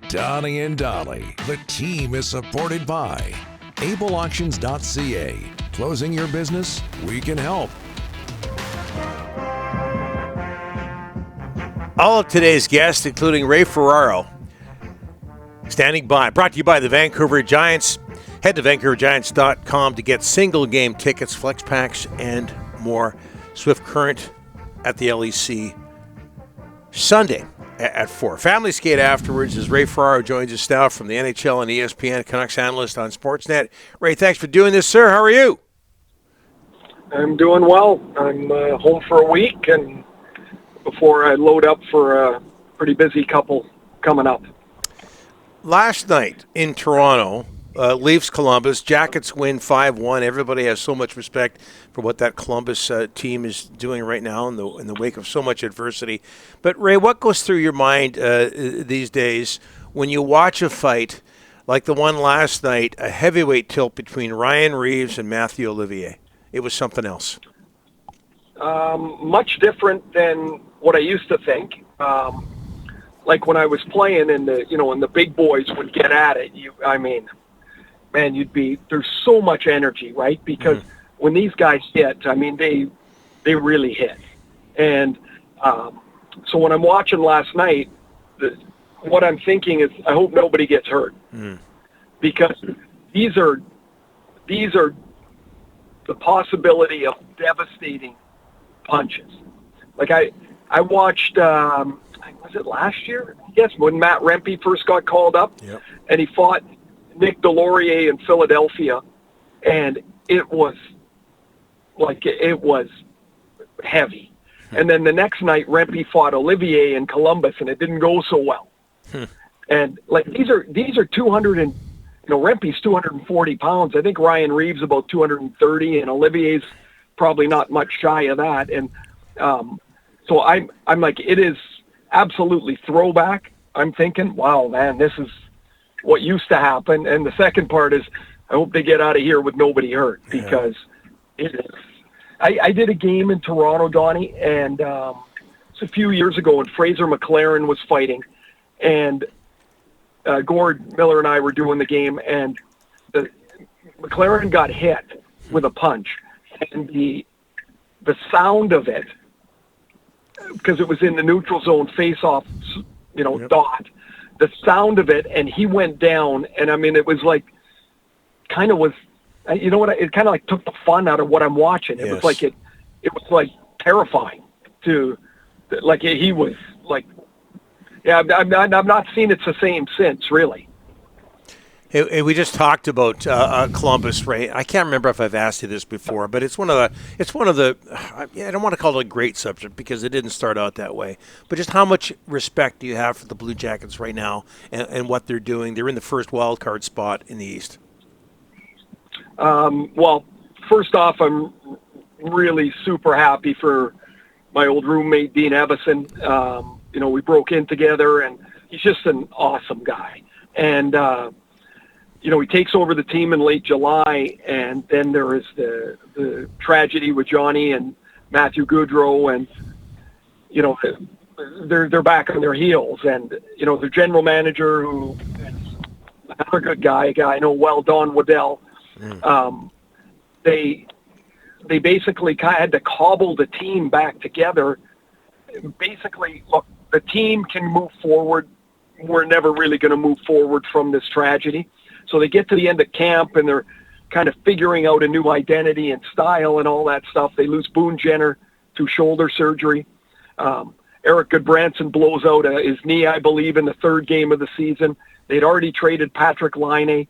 Donnie and Dolly. The team is supported by ableauctions.ca. Closing your business? We can help. All of today's guests, including Ray Ferraro, standing by. Brought to you by the Vancouver Giants. Head to vancouvergiants.com to get single game tickets, flex packs, and more. Swift Current at the LEC Sunday at 4. Family skate afterwards as Ray Ferraro joins us now from the NHL and ESPN Canucks analyst on Sportsnet. Ray, thanks for doing this, sir. How are you? I'm doing well. I'm home for a week, and before I load up for a pretty busy couple coming up. Last night in Toronto, Leafs Columbus, Jackets win 5-1. Everybody has so much respect for what that Columbus team is doing right now in the wake of so much adversity. But Ray, what goes through your mind these days when you watch a fight like the one last night, a heavyweight tilt between Ryan Reeves and Matthew Olivier? It was something else. Much different than what I used to think. Like when I was playing and the big boys would get at it, there's so much energy, right? Because when these guys hit, they really hit. And so when I'm watching last night, what I'm thinking is I hope nobody gets hurt. Because these are the possibility of devastating punches. Like I watched, was it last year? Yes, when Matt Rempe first got called up, and he fought Nick Delorier in Philadelphia, and it was heavy. And then the next night, Rempe fought Olivier in Columbus, and it didn't go so well. And like these are 200 and Rempe's 240 pounds. I think Ryan Reeves about 230, and Olivier's probably not much shy of that. And so I'm like, it is absolutely throwback. I'm thinking, wow, man, this is what used to happen. And the second part is, I hope they get out of here with nobody hurt, because it is. I did a game in Toronto, Donnie, and it's a few years ago, and Fraser McLaren was fighting, and Gord Miller and I were doing the game, and McLaren got hit with a punch, and the sound of it, because it was in the neutral zone face-off, dot, the sound of it, and he went down, and it was like, it kind of like took the fun out of what I'm watching. It was like it was like terrifying to, like he was like, I've not seen it the same since, really. Hey, we just talked about Columbus, Ray. I can't remember if I've asked you this before, but it's one of the. I don't want to call it a great subject because it didn't start out that way. But just how much respect do you have for the Blue Jackets right now and what they're doing? They're in the first wild card spot in the East. Well, first off, I'm really super happy for my old roommate Dean Evison. We broke in together, and he's just an awesome guy. And he takes over the team in late July, and then there is the tragedy with Johnny and Matthew Goudreau, and they're back on their heels. And their general manager, who is another good guy I know well, Don Waddell. They basically kind of had to cobble the team back together. Basically, look, the team can move forward. We're never really going to move forward from this tragedy. So they get to the end of camp, and they're kind of figuring out a new identity and style and all that stuff. They lose Boone Jenner to shoulder surgery. Eric Goodbranson blows out his knee, I believe, in the third game of the season. They'd already traded Patrick Laine.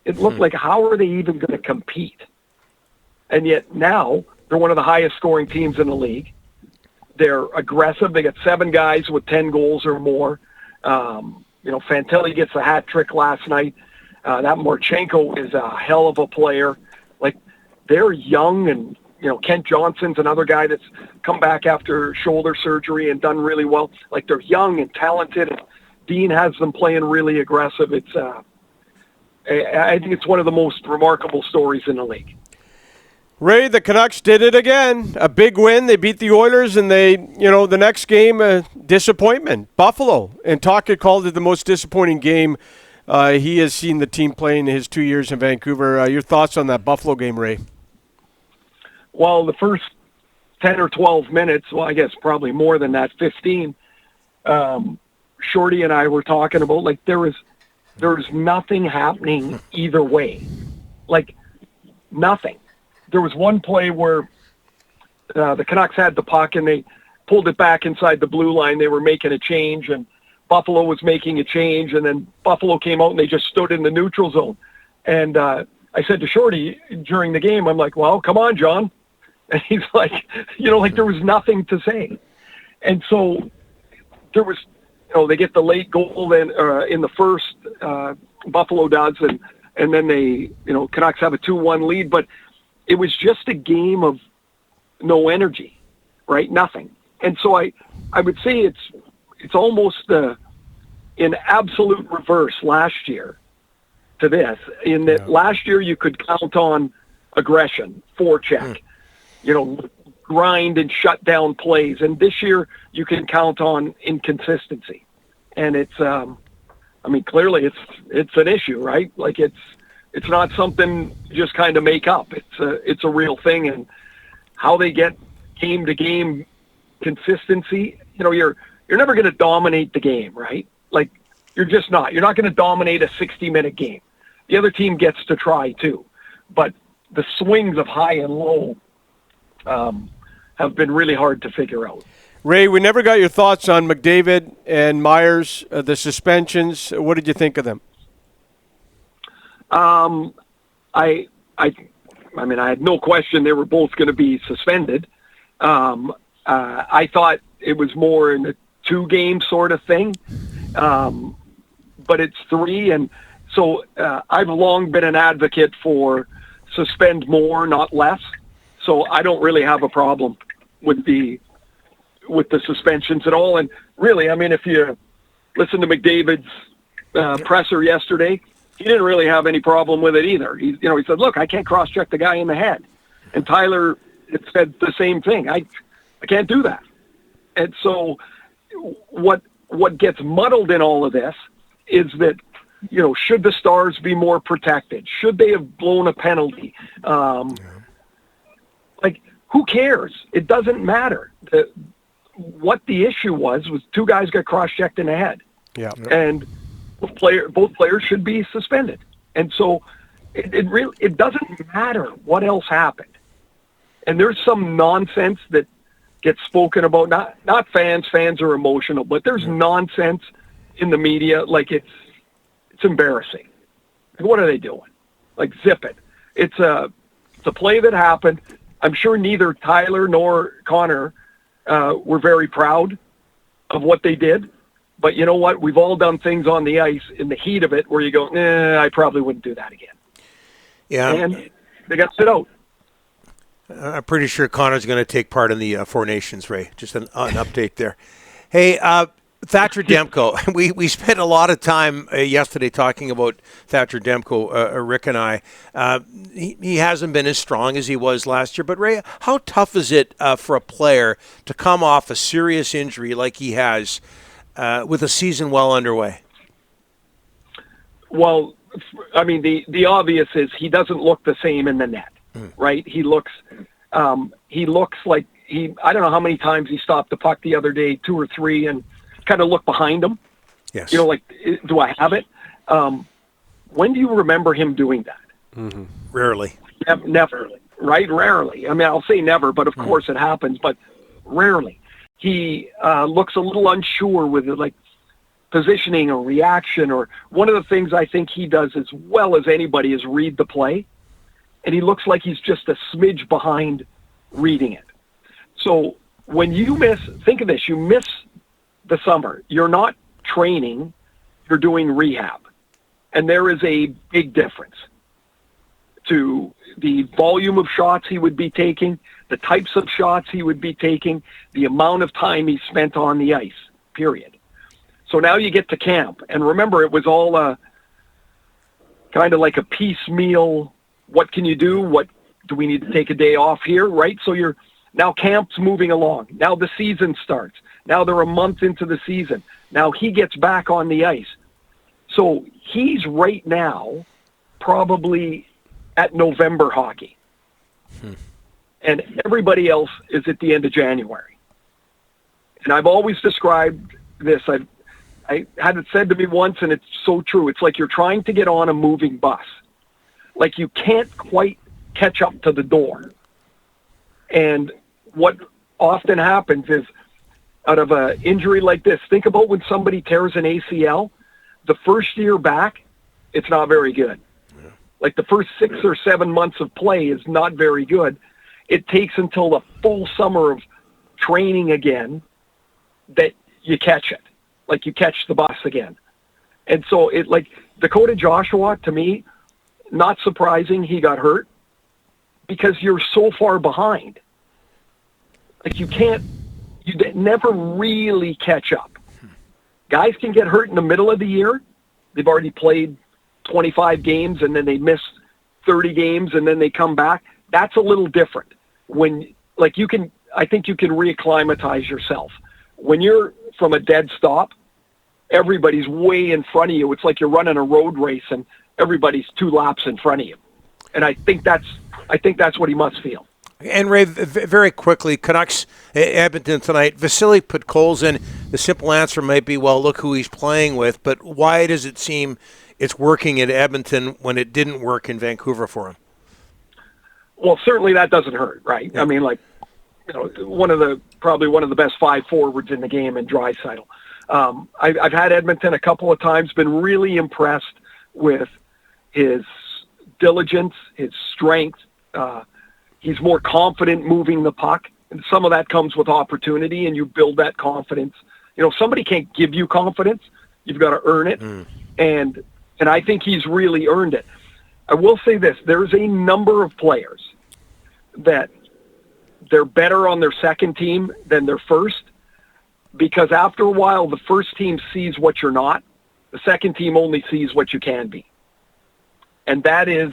It looked like, how are they even going to compete? And yet now they're one of the highest scoring teams in the league. They're aggressive. They got 7 guys with 10 goals or more. Fantilli gets a hat trick last night. That Marchenko is a hell of a player. Like, they're young, and Kent Johnson's another guy that's come back after shoulder surgery and done really well. Like, they're young and talented, and Dean has them playing really aggressive. It's I think it's one of the most remarkable stories in the league. Ray, the Canucks did it again. A big win. They beat the Oilers, and the next game, disappointment. Buffalo. And Tocchet called it the most disappointing game he has seen the team play in his 2 years in Vancouver. Your thoughts on that Buffalo game, Ray? Well, the first 10 or 12 minutes, well, I guess probably more than that, 15, Shorty and I were talking about, like, there was nothing happening either way. Like, nothing. There was one play where the Canucks had the puck and they pulled it back inside the blue line. They were making a change, and Buffalo was making a change, and then Buffalo came out and they just stood in the neutral zone. And I said to Shorty during the game, I'm like, well, come on, John. And he's like, there was nothing to say. And so there was, they get the late goal in the first, Buffalo does, and then they, Canucks have a 2-1 lead, but it was just a game of no energy, right? Nothing. And so I would say it's almost in absolute reverse last year to this, in that last year you could count on aggression, forecheck, grind and shut down plays. And this year you can count on inconsistency. And it's, clearly it's an issue, right? Like it's not something you just kind of make up. It's a real thing. And how they get game to game consistency, you're never going to dominate the game, right? Like you're just not. You're not going to dominate a 60-minute game. The other team gets to try too. But the swings of high and low have been really hard to figure out. Ray, we never got your thoughts on McDavid and Myers, the suspensions. What did you think of them? I had no question they were both going to be suspended. I thought it was more in a 2-game sort of thing, but it's 3, and so I've long been an advocate for suspend more, not less. So I don't really have a problem with the suspensions at all. And really, if you listen to McDavid's presser yesterday, he didn't really have any problem with it either. He said, look, I can't cross-check the guy in the head. And Tyler said the same thing. I can't do that. And so what gets muddled in all of this is that, should the Stars be more protected? Should they have blown a penalty? Who cares? It doesn't matter. What the issue was 2 guys got cross-checked in the head. Yeah. And both players should be suspended. And so it doesn't matter what else happened. And there's some nonsense that gets spoken about, not fans are emotional, but there's nonsense in the media. Like it's embarrassing. Like, what are they doing? Like, zip it. It's a play that happened. I'm sure neither Tyler nor Connor were very proud of what they did. But you know what? We've all done things on the ice in the heat of it where you go, I probably wouldn't do that again. Yeah. And they got sit out. I'm pretty sure Connor's going to take part in the Four Nations, Ray. Just an update there. Hey, Thatcher Demko. We spent a lot of time yesterday talking about Thatcher Demko, Rick and I. He hasn't been as strong as he was last year. But, Ray, how tough is it for a player to come off a serious injury like he has with a season well underway? Well, the obvious is he doesn't look the same in the net, right? He looks like I don't know how many times he stopped the puck the other day, 2 or 3, and kind of look behind him. Yes. Do I have it? When do you remember him doing that? Mm-hmm. Rarely. Never, right? Rarely. I'll say never, but of course it happens, but rarely. He looks a little unsure with it, like positioning or reaction, or one of the things I think he does as well as anybody is read the play, and he looks like he's just a smidge behind reading it. So when you think of this, you miss the summer. You're not training, you're doing rehab. And there is a big difference to the volume of shots he would be taking, the types of shots he would be taking, the amount of time he spent on the ice, period. So now you get to camp. And remember, it was all kind of like a piecemeal, what can you do, what do we need to take a day off here, right? So now camp's moving along. Now the season starts. Now they're a month into the season. Now he gets back on the ice. So he's right now probably at November hockey. And everybody else is at the end of January. And I've always described this. I had it said to me once, and it's so true. It's like you're trying to get on a moving bus. Like you can't quite catch up to the door. And what often happens is, out of an injury like this, think about when somebody tears an ACL, the first year back, it's not very good. Yeah. Like the first 6 or 7 months of play is not very good. It takes until the full summer of training again that you catch it. Like you catch the bus again. And so it, like Dakota Joshua, to me, not surprising he got hurt because you're so far behind. Like you never really catch up. Guys can get hurt in the middle of the year. They've already played 25 games and then they miss 30 games and then they come back. That's a little different. When, like, I think you can reacclimatize yourself. When you're from a dead stop, everybody's way in front of you. It's like you're running a road race and everybody's 2 laps in front of you. And I think that's what he must feel. And Ray, very quickly, Canucks, Edmonton tonight. Vasily Podkolzin, the simple answer might be, well, look who he's playing with. But why does it seem it's working at Edmonton when it didn't work in Vancouver for him? Well, certainly that doesn't hurt, right? Yeah. I mean, like, probably one of the best 5 forwards in the game in Draisaitl. I've had Edmonton a couple of times, been really impressed with his diligence, his strength. He's more confident moving the puck. And some of that comes with opportunity, and you build that confidence. Somebody can't give you confidence. You've got to earn it. And I think he's really earned it. I will say this. There's a number of players that they're better on their second team than their first, because after a while, the first team sees what you're not. The second team only sees what you can be. And that is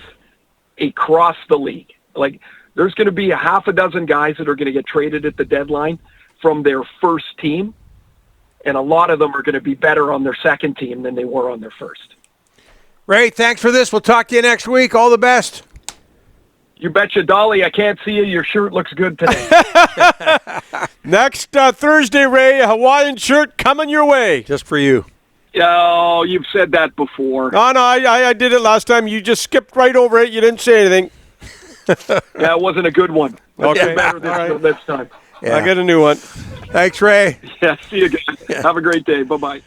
across the league. Like, there's going to be a half a dozen guys that are going to get traded at the deadline from their first team, and a lot of them are going to be better on their second team than they were on their first. Ray, thanks for this. We'll talk to you next week. All the best. You betcha, Dolly. I can't see you. Your shirt looks good today. Next Thursday, Ray, a Hawaiian shirt coming your way. Just for you. Oh, you've said that before. No, I did it last time. You just skipped right over it. You didn't say anything. Yeah, it wasn't a good one. Okay. Better this time. Yeah. I'll get a new one. Thanks, Ray. Yeah, see you guys. Yeah. Have a great day. Bye-bye.